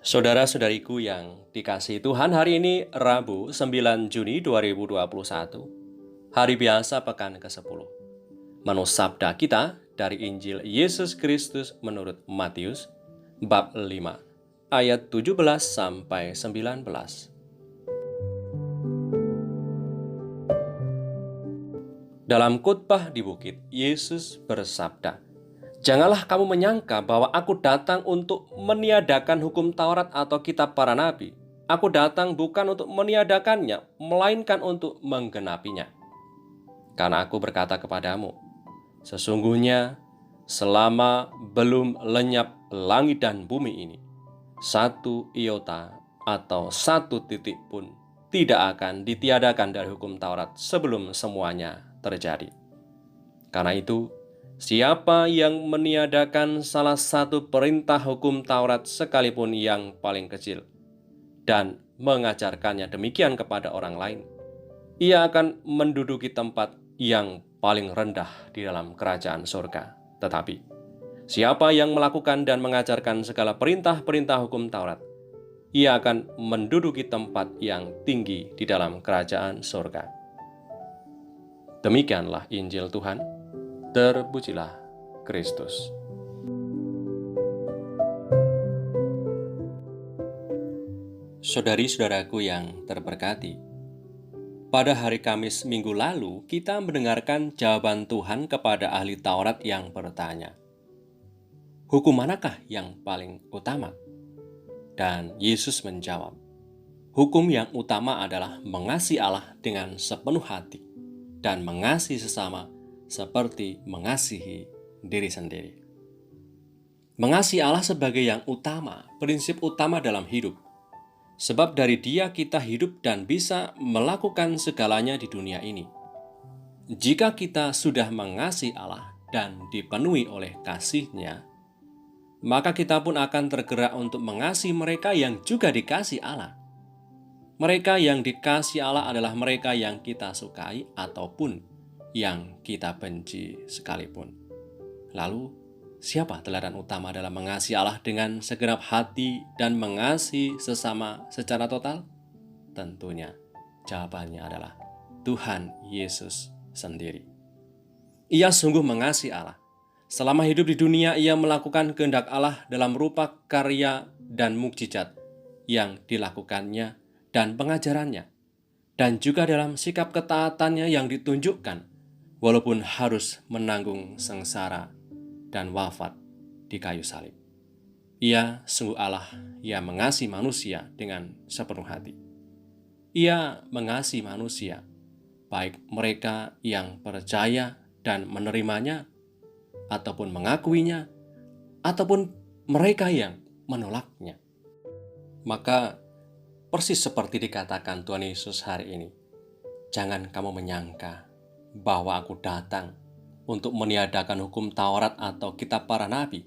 Saudara-saudariku yang dikasihi Tuhan, hari ini Rabu 9 Juni 2021, hari biasa pekan ke-10. Menu sabda kita dari Injil Yesus Kristus menurut Matius, bab 5, ayat 17 sampai 19. Dalam khotbah di bukit, Yesus bersabda, "Janganlah kamu menyangka bahwa aku datang untuk meniadakan hukum Taurat atau kitab para nabi. Aku datang bukan untuk meniadakannya, melainkan untuk menggenapinya. Karena aku berkata kepadamu, sesungguhnya selama belum lenyap langit dan bumi ini, satu iota atau satu titik pun tidak akan ditiadakan dari hukum Taurat sebelum semuanya terjadi. Karena itu, siapa yang meniadakan salah satu perintah hukum Taurat sekalipun yang paling kecil dan mengajarkannya demikian kepada orang lain, ia akan menduduki tempat yang paling rendah di dalam kerajaan surga. Tetapi, siapa yang melakukan dan mengajarkan segala perintah-perintah hukum Taurat, ia akan menduduki tempat yang tinggi di dalam kerajaan surga." Demikianlah Injil Tuhan. Terpujilah Kristus. Saudari-saudaraku yang terberkati, pada hari Kamis minggu lalu kita mendengarkan jawaban Tuhan kepada ahli Taurat yang bertanya, "Hukum manakah yang paling utama?" Dan Yesus menjawab, "Hukum yang utama adalah mengasihi Allah dengan sepenuh hati dan mengasihi sesama seperti mengasihi diri sendiri." Mengasihi Allah sebagai yang utama, prinsip utama dalam hidup. Sebab dari Dia kita hidup dan bisa melakukan segalanya di dunia ini. Jika kita sudah mengasihi Allah dan dipenuhi oleh kasih-Nya, maka kita pun akan tergerak untuk mengasihi mereka yang juga dikasihi Allah. Mereka yang dikasihi Allah adalah mereka yang kita sukai ataupun yang kita benci sekalipun. Lalu, siapa teladan utama dalam mengasihi Allah dengan segenap hati dan mengasihi sesama secara total? Tentunya jawabannya adalah Tuhan Yesus sendiri. Ia sungguh mengasihi Allah. Selama hidup di dunia, ia melakukan kehendak Allah dalam rupa karya dan mukjizat yang dilakukannya dan pengajarannya, dan juga dalam sikap ketaatannya yang ditunjukkan, walaupun harus menanggung sengsara dan wafat di kayu salib. Ia sungguh Allah yang mengasihi manusia dengan sepenuh hati. Ia mengasihi manusia, baik mereka yang percaya dan menerimanya, ataupun mengakuinya, ataupun mereka yang menolaknya. Maka, persis seperti dikatakan Tuhan Yesus hari ini, "Jangan kamu menyangka bahwa aku datang untuk meniadakan hukum Taurat atau kitab para nabi.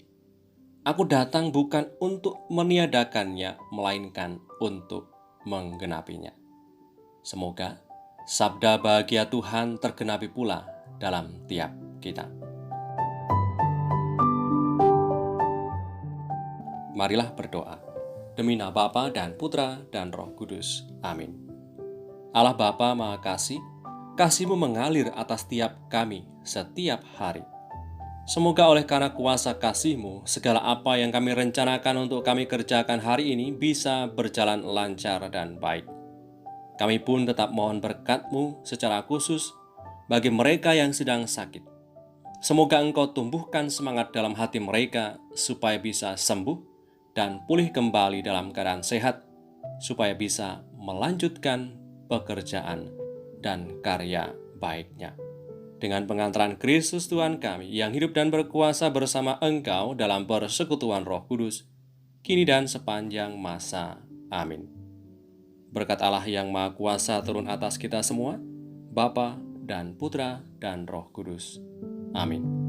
Aku datang bukan untuk meniadakannya, melainkan untuk menggenapinya." Semoga sabda bahagia Tuhan tergenapi pula dalam tiap kita. Marilah berdoa. Demi nama Bapa dan Putra dan Roh Kudus. Amin. Allah Bapa Maha Kasih, kasih-Mu mengalir atas tiap kami setiap hari. Semoga oleh karena kuasa kasih-Mu, segala apa yang kami rencanakan untuk kami kerjakan hari ini bisa berjalan lancar dan baik. Kami pun tetap mohon berkat-Mu secara khusus bagi mereka yang sedang sakit. Semoga Engkau tumbuhkan semangat dalam hati mereka supaya bisa sembuh dan pulih kembali dalam keadaan sehat, supaya bisa melanjutkan pekerjaan dan karya baiknya. Dengan pengantaran Kristus Tuhan kami yang hidup dan berkuasa bersama Engkau dalam persekutuan Roh Kudus, kini dan sepanjang masa. Amin. Berkat Allah yang Maha Kuasa turun atas kita semua, Bapa dan Putra dan Roh Kudus. Amin.